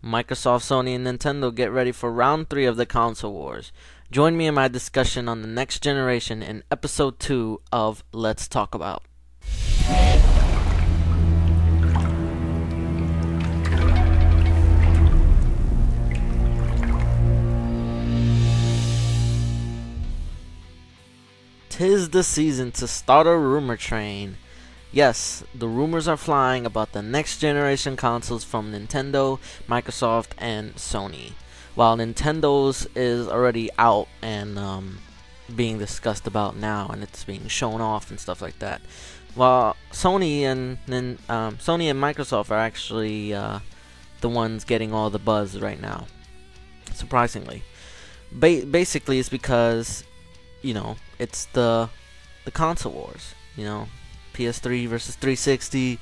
Microsoft, Sony, and Nintendo get ready for round 3 of the console wars. Join me in my discussion on the next generation in episode 2 of Let's Talk About. Tis the season to start a rumor train. Yes, the rumors are flying about the next generation consoles from Nintendo, Microsoft, and Sony. While Nintendo's is already out and being discussed about now, and it's being shown off and stuff like that. While Sony and Microsoft are actually the ones getting all the buzz right now, surprisingly. Basically, it's because it's the console wars. PS3 versus 360.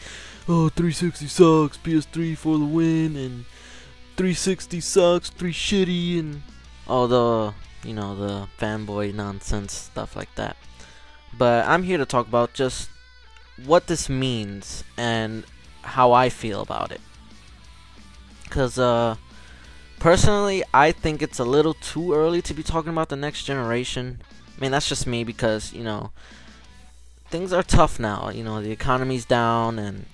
Oh, 360 sucks. PS3 for the win, and 360 sucks. 3 shitty, and all the the fanboy nonsense stuff like that. But I'm here to talk about just what this means and how I feel about it. Cause personally, I think it's a little too early to be talking about the next generation. I mean, that's just me because things are tough now. The economy's down, and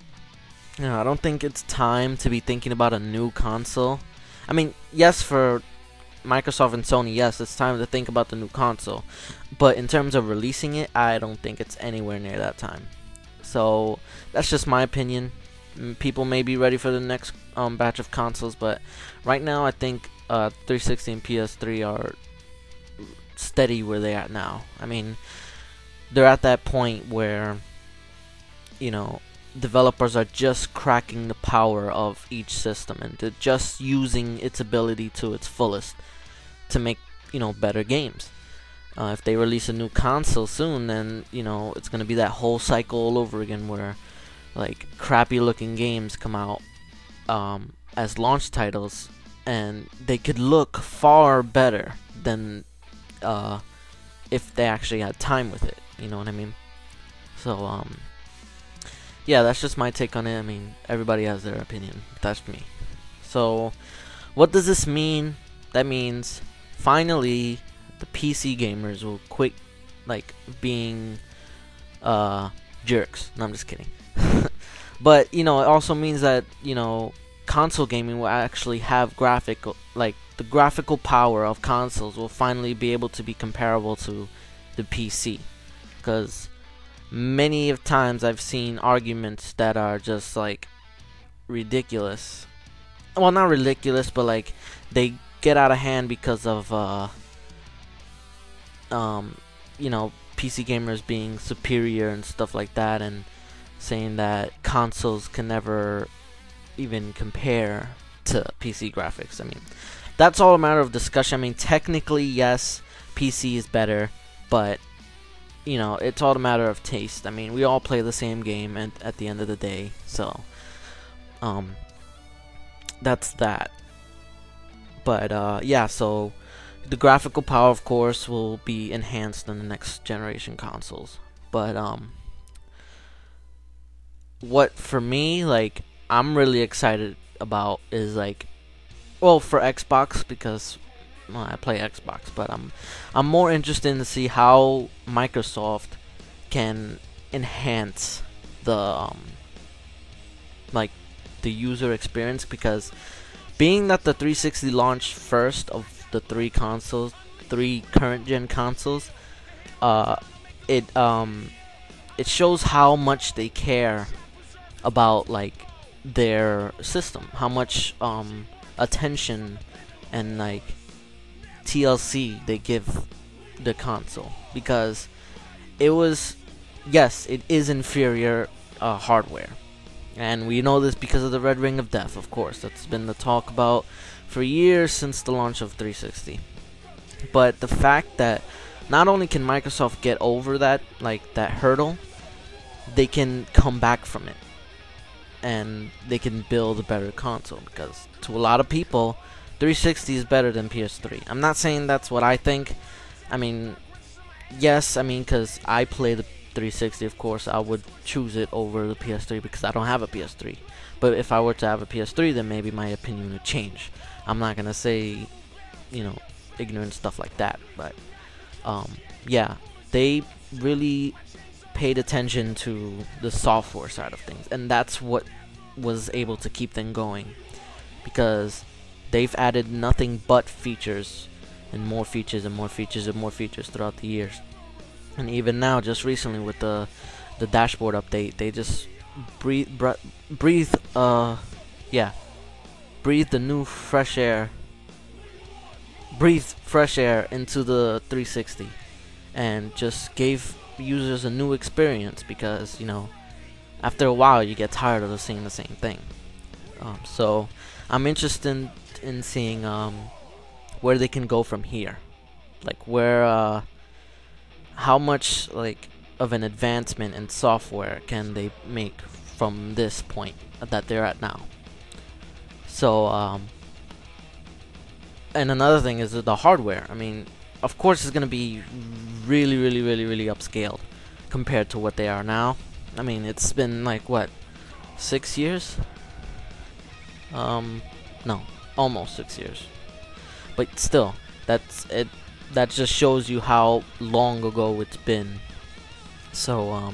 I don't think it's time to be thinking about a new console. I mean, yes, for Microsoft and Sony, yes, it's time to think about the new console. But in terms of releasing it, I don't think it's anywhere near that time. So that's just my opinion. People may be ready for the next batch of consoles, but right now I think 360 and PS3 are steady where they're at now. I mean, they're at that point where developers are just cracking the power of each system, and they're just using its ability to its fullest to make better games. If they release a new console soon, then it's gonna be that whole cycle all over again, where like crappy looking games come out as launch titles, and they could look far better than if they actually had time with it. You know what I mean? So yeah, that's just my take on it. I mean, everybody has their opinion. That's me. So what does this mean? That means finally the PC gamers will quit being jerks. No, I'm just kidding. But it also means that console gaming will actually have the graphical power of consoles will finally be able to be comparable to the PC. Because many of times I've seen arguments that are just ridiculous. Well, not ridiculous, but they get out of hand because of PC gamers being superior and stuff like that, and saying that consoles can never even compare to PC graphics. I mean, that's all a matter of discussion. I mean, technically, yes, PC is better, but it's all a matter of taste. I mean, we all play the same game at the end of the day, so that's that. But yeah, so the graphical power, of course, will be enhanced in the next generation consoles. But what for me, I'm really excited about is for Xbox, because I play Xbox, but I'm more interested in to see how Microsoft can enhance the the user experience, because being that the 360 launched first of the 3 current gen consoles, it shows how much they care about their system, how much attention and TLC they give the console, because it is inferior hardware, and we know this because of the Red Ring of Death. Of course, that's been the talk about for years since the launch of 360. But the fact that not only can Microsoft get over that that hurdle, they can come back from it, and they can build a better console, because to a lot of people 360 is better than PS3. I'm not saying that's what I think. I mean, yes, because I play the 360, of course, I would choose it over the PS3 because I don't have a PS3. But if I were to have a PS3, then maybe my opinion would change. I'm not gonna say, ignorant stuff like that, but yeah, they really paid attention to the software side of things, and that's what was able to keep them going, because they've added nothing but features and more features and more features and more features throughout the years. And even now, just recently with the dashboard update, they just breathe the new fresh air, breathed fresh air into the 360, and just gave users a new experience, because after a while you get tired of seeing the same thing. So I'm interested in seeing where they can go from here, like where how much of an advancement in software can they make from this point that they're at now. So and another thing is the hardware. I mean, of course it's gonna be really upscaled compared to what they are now. I mean, it's been like what, 6 years? No, almost 6 years. But still, that's it. That just shows you how long ago it's been. So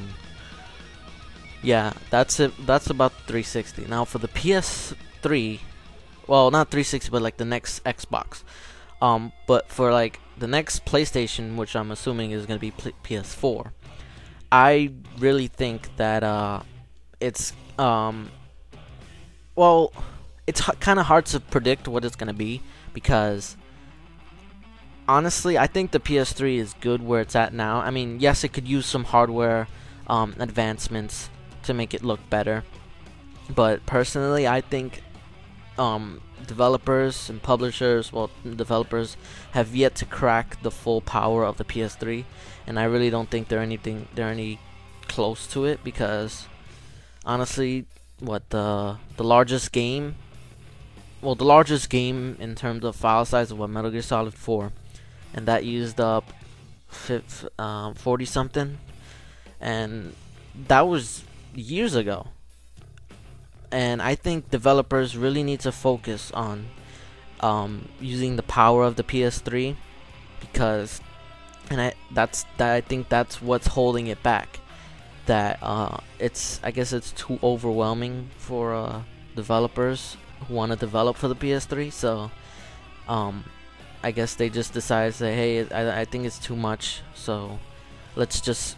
yeah, that's it. That's about 360. Now for the PS3, well, not 360, but like the next Xbox. But for like the next PlayStation, which I'm assuming is gonna be PS4, I really think that it's well, it's kind of hard to predict what it's gonna be, because honestly, I think the PS3 is good where it's at now. I mean, yes, it could use some hardware advancements to make it look better, but personally, I think developers and publishers, well, developers have yet to crack the full power of the PS3, and I really don't think they're any close to it, because honestly, what the largest game in terms of file size was Metal Gear Solid 4, and that used up 40 something, and that was years ago. And I think developers really need to focus on using the power of the PS3, because I think that's what's holding it back. That I guess it's too overwhelming for developers who want to develop for the PS3. So I guess they just decide to say, hey, I think it's too much, so let's just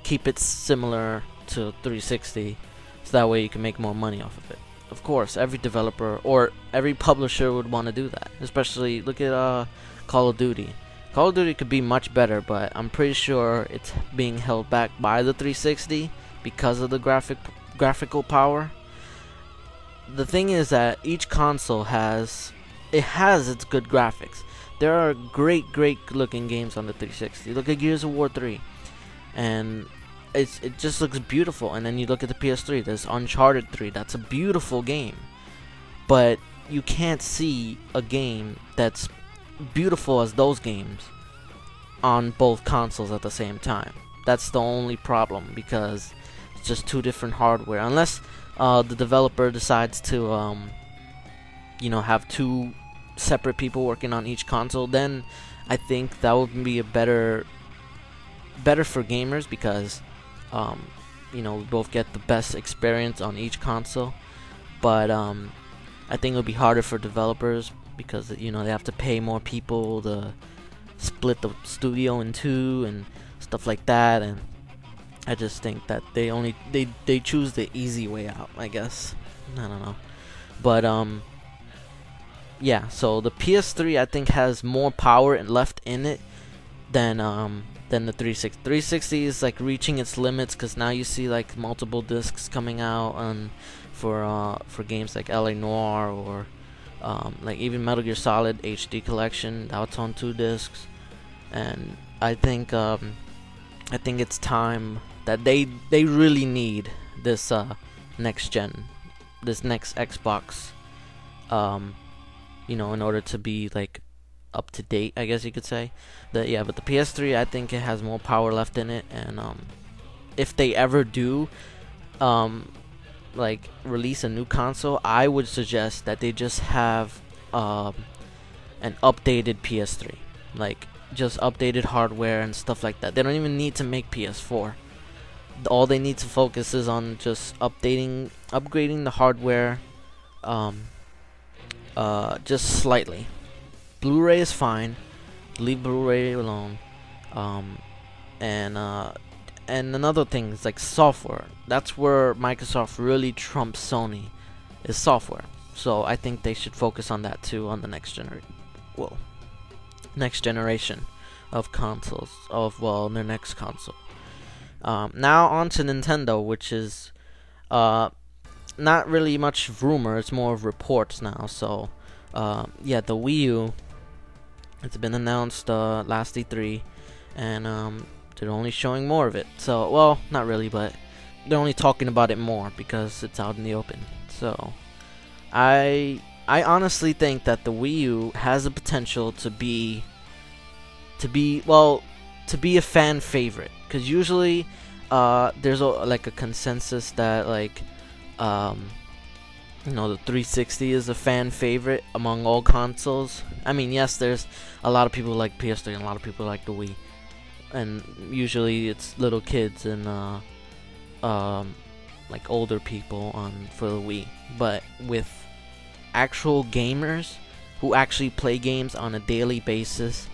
keep it similar to 360, so that way you can make more money off of it. Of course, every developer or every publisher would want to do that. Especially, look at Call of Duty. Call of Duty could be much better, but I'm pretty sure it's being held back by the 360 because of the graphical power. The thing is that each console has its good graphics. There are great looking games on the 360. Look at Gears of War 3, and it just looks beautiful. And then you look at the PS3, there's Uncharted 3. That's a beautiful game, but you can't see a game that's beautiful as those games on both consoles at the same time. That's the only problem, because it's just two different hardware. Unless the developer decides to have two separate people working on each console, then I think that would be a better for gamers, because we both get the best experience on each console. But I think it would be harder for developers, because they have to pay more people to split the studio in two and stuff like that. And I just think that they choose the easy way out, I guess. I don't know, but yeah. So the PS3, I think, has more power left in it than the 360. 360 is like reaching its limits, because now you see like multiple discs coming out for games like LA Noire, or like even Metal Gear Solid HD Collection. Now it's on 2 discs, and I think it's time that they really need this next gen, this next Xbox, in order to be like up to date, I guess you could say. But the PS3, I think it has more power left in it, and if they ever do like release a new console, I would suggest that they just have an updated PS3, like just updated hardware and stuff like that. They don't even need to make PS4. All they need to focus is on just upgrading the hardware, just slightly. Blu-ray is fine. Leave Blu-ray alone. And another thing is like software. That's where Microsoft really trumps Sony, is software. So I think they should focus on that too on the next generation of consoles, their next console. Now on to Nintendo, which is not really much rumor, it's more of reports now. So yeah, the Wii U, it's been announced last E3, and they're only showing more of it. So, well, not really, but they're only talking about it more because it's out in the open. So I honestly think that the Wii U has the potential to be a fan favorite, because usually there's like a consensus that like the 360 is a fan favorite among all consoles. I mean, yes, there's a lot of people who like PS3 and a lot of people like the Wii, and usually it's little kids and like older people for the Wii. But with actual gamers who actually play games on a daily basis,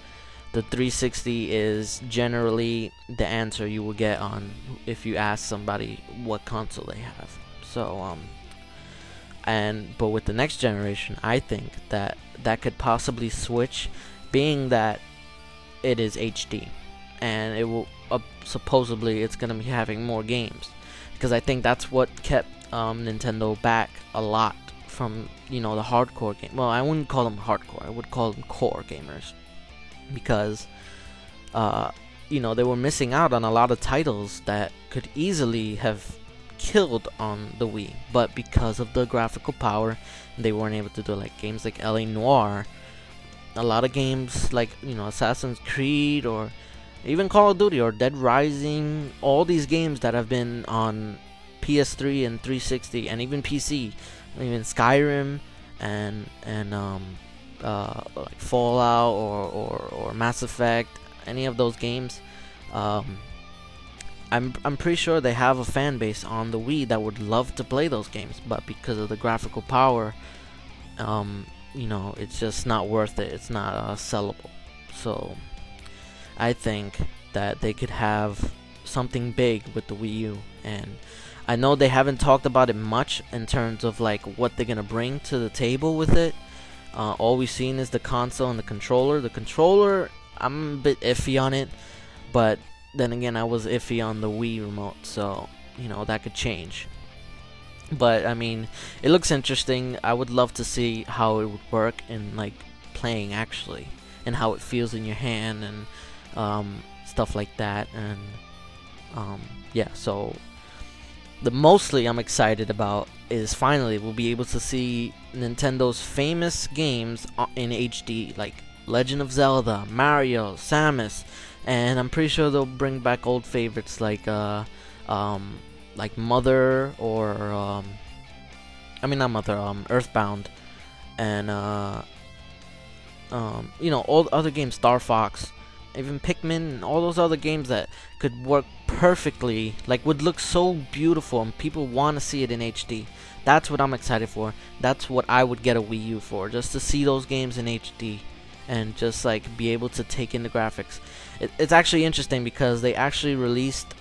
the 360 is generally the answer you will get on if you ask somebody what console they have. So but with the next generation, I think that could possibly switch, being that it is HD, and it will supposedly it's gonna be having more games, because I think that's what kept Nintendo back a lot from the hardcore game. Well, I wouldn't call them hardcore, I would call them core gamers, because they were missing out on a lot of titles that could easily have killed on the Wii, but because of the graphical power, they weren't able to do like games like LA Noire, a lot of games like Assassin's Creed, or even Call of Duty or Dead Rising. All these games that have been on PS3 and 360 and even PC, even Skyrim and like Fallout or Mass Effect, any of those games, I'm pretty sure they have a fan base on the Wii that would love to play those games, but because of the graphical power, it's just not worth it. It's not sellable. So I think that they could have something big with the Wii U, and I know they haven't talked about it much in terms of like what they're gonna bring to the table with it. All we've seen is the console and the controller. The controller, I'm a bit iffy on it, but then again, I was iffy on the Wii remote, so that could change. But I mean, it looks interesting. I would love to see how it would work in like playing actually, and how it feels in your hand, and stuff like that. And yeah, so the mostly I'm excited about is finally we'll be able to see Nintendo's famous games in HD, like Legend of Zelda, Mario, Samus, and I'm pretty sure they'll bring back old favorites like Mother, or I mean not Mother, Earthbound, and all the other games, Star Fox, even Pikmin, and all those other games that could work perfectly, like would look so beautiful, and people want to see it in HD. That's what I'm excited for. That's what I would get a Wii U for, just to see those games in HD and just like be able to take in the graphics. It's actually interesting because they actually released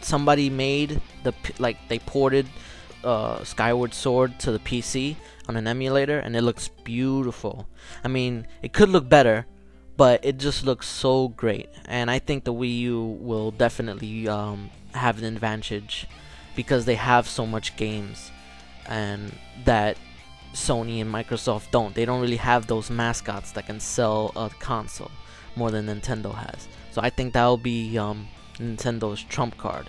somebody made they ported Skyward Sword to the PC on an emulator, and it looks beautiful. I mean, it could look better, but it just looks so great, and I think the Wii U will definitely have an advantage because they have so much games, and that Sony and Microsoft don't. They don't really have those mascots that can sell a console more than Nintendo has. So I think that'll be Nintendo's trump card.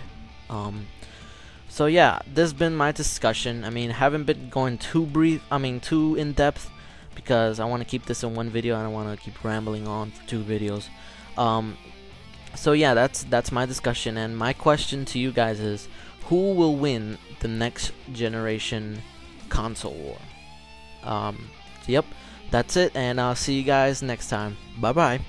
So yeah, this has been my discussion. I mean, haven't been going too in depth, because I want to keep this in one video and I want to keep rambling on for 2 videos. So yeah, that's my discussion, and my question to you guys is, who will win the next generation console war? Yep, that's it, and I'll see you guys next time. Bye bye.